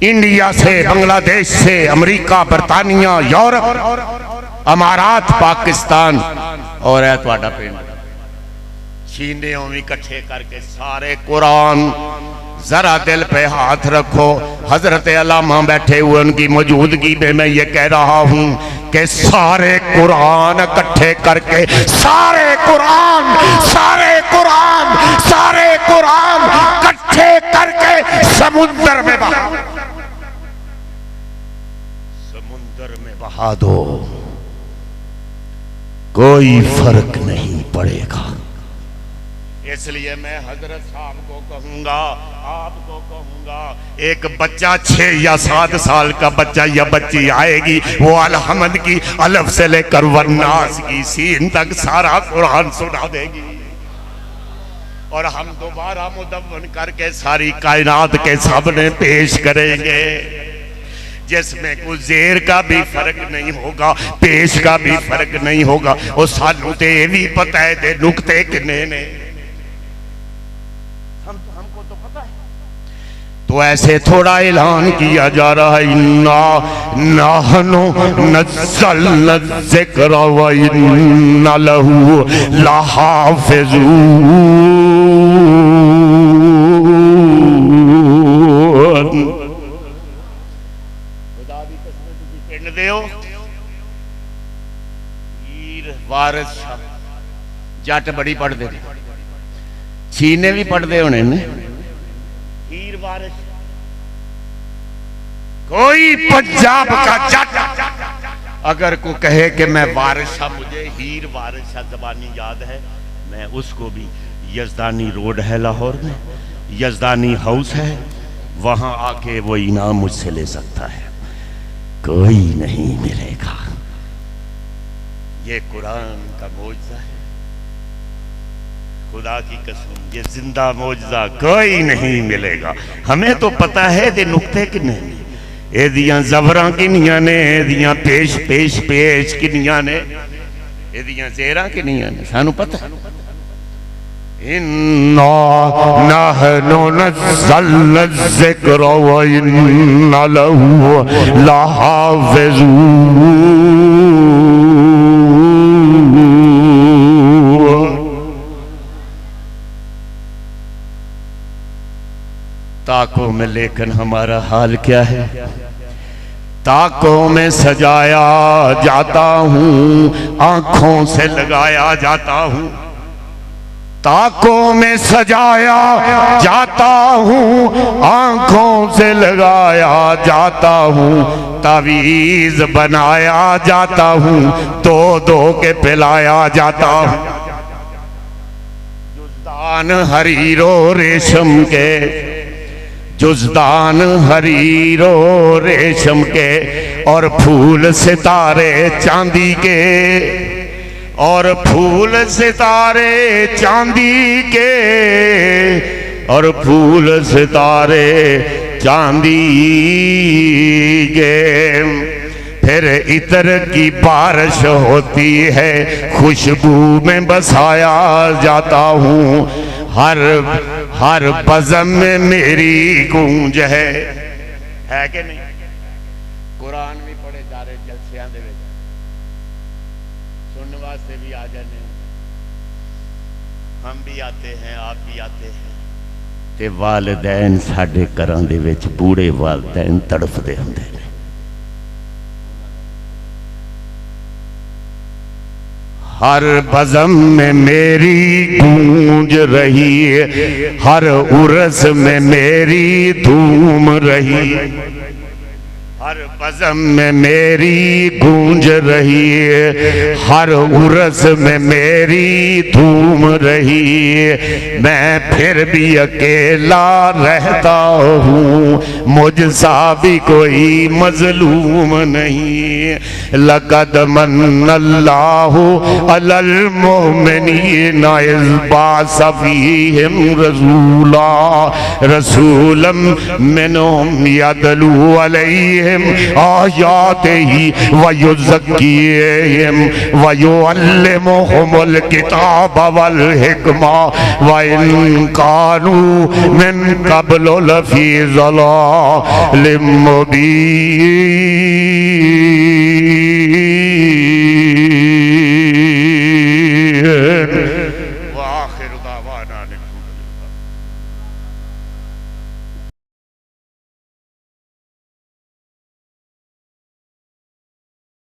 इंडिया से, बांग्लादेश से, अमेरिका, बरतानिया, यूरोप, अमारात, पाकिस्तान और है तुहाडा पिंड चीने इकट्ठे करके सारे कुरान, जरा दिल पे हाथ रखो। हजरत अल्लामा बैठे हुए, उनकी मौजूदगी में मैं ये कह रहा हूं कि सारे कुरान इकट्ठे करके, सारे कुरान इकट्ठे करके समुद्र में बहा दो, कोई फर्क नहीं पड़ेगा। इसलिए मैं हजरत साहब को कहूंगा, आपको कहूंगा, एक बच्चा 6 या 7 साल का बच्चा या बच्ची आएगी, वो अलहमद की अलफ से लेकर वन्नास की सीन तक सारा कुरान सुना देगी, और हम दोबारा मुदव्वन करके सारी कायनात के सामने पेश करेंगे, जिसमें कोई जेर का भी फर्क नहीं होगा, पेश का भी फर्क नहीं होगा। और सानू तो ये भी पता है दे नुक्ते किन्ने ने, हमको तो पता है। तो ऐसे थोड़ा ऐलान किया जा रहा है, इन्ना नहनु नज़्ज़लना ज़िक्र व इन्ना लहू लहाफ़िज़ून। खुदा दी कसम तुसी पिंड दे हो, हीर वारिस शाह जट बड़ी पढ़ते थे, चीने भी पढ़ते होने ने, हीर वारिस। कोई पंजाब का जट अगर को कहे कि मैं वारिस शाह, मुझे हीर वारिस शाह ज़बानी याद है, मैं उसको भी, यज़दानी रोड है लाहौर में, यज़दानी हाउस है, वहां आके वो इनाम मुझसे ले सकता है, कोई नहीं मिलेगा। ये कुरान का मौजज़ा है, खुदा की कसम, ये जिंदा मौजज़ा, कोई नहीं मिलेगा। हमें तो पता है दे नुक्ते किन्ने ने, एदियां ज़बरां किन्नियां ने, एदियां पेश पेश पेश किन्नियां ने, एदियां ज़ेरां किन्नियां ने, सानू पता है। इन्ना नहनु नज़्ज़लना ज़िक्र व इन्ना लहू लहाफ़िज़ून। ताकों में लेकिन हमारा हाल क्या है, ताकों में सजाया जाता हूँ, आंखों से लगाया जाता हूँ, ताकों में सजाया जाता हूँ, आंखों से लगाया जाता हूँ, तावीज़ बनाया जाता हूँ, दो दो के पिलाया जाता हूँ। जुज़दान हरीरो रेशम के, जुज़दान हरीरो रेशम के, और फूल सितारे चांदी के, और फूल सितारे चांदी के, और फूल सितारे चांदी के। फिर इत्र की बारिश होती है, खुशबू में बसाया जाता हूँ, हर बज़म में मेरी गूंज है कि नहीं। कुरान भी पढ़े जा रहे जलसियां दे विच, सुनने वास्ते भी आ जाने, हम भी आते हैं, आप भी आते हैं, ते वालिदैन साडे घरां दे विच बूढ़े वालिदैन तड़फदे हुंदे ने। हर बज़म में मेरी गूंज रही है, हर उर्स में मेरी धूम रही, हर बज़म में मेरी गूंज रही है, हर उर्स में मेरी धूम रही है। मैं फिर भी अकेला रहता हूँ, मुझसा भी कोई मजलूम नहीं। लक़द मन्नल्लाहु अलल मुमिनीना इज़ बअस फ़ीहिम रसूला रसूलम मिनहुम यतलू अलैहिम आयातिही व युज़क्कीहिम व युअल्लिमुहुमुल किताब वल हिकमा व इन कानू मिन क़ब्लु लफ़ी ज़लालिम मुबीन।